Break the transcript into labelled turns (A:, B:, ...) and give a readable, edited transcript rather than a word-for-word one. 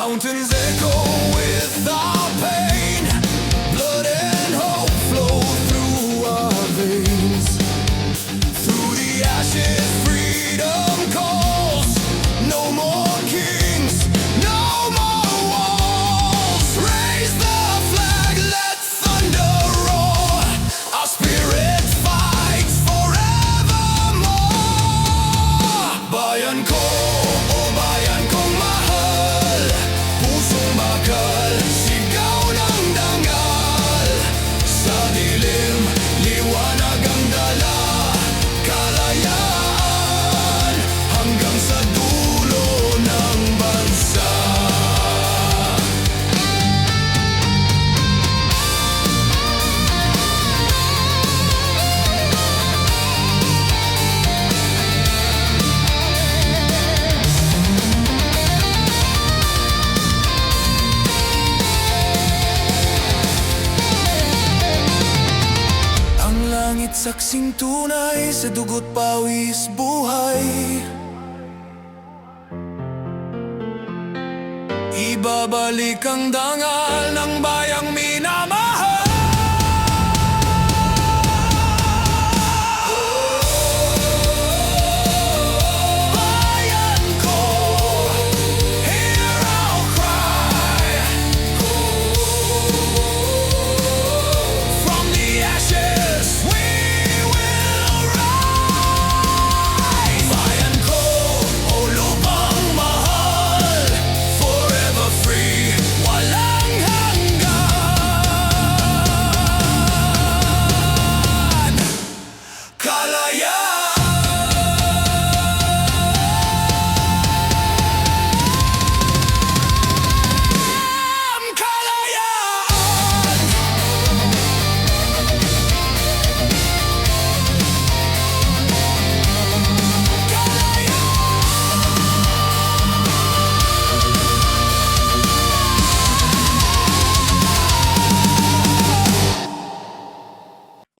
A: Mountains echo with our pain. Blood and hope flow through our veins. Through the ashes, freedom calls. No more kings, no more walls. Raise the flag, let thunder roar. Our spirit fights forevermore. Bayan ko, oh Bayan Kong Mahal. Pusong bakal, sigaw ng dangal. Sa dilim, liwanag ang dala. Kalayaan hanggang sa dulo ng bansa. Ang langit saksing tunay, sa dugo't pawis buhay. Ibabalik ang dangal ng bayang mina.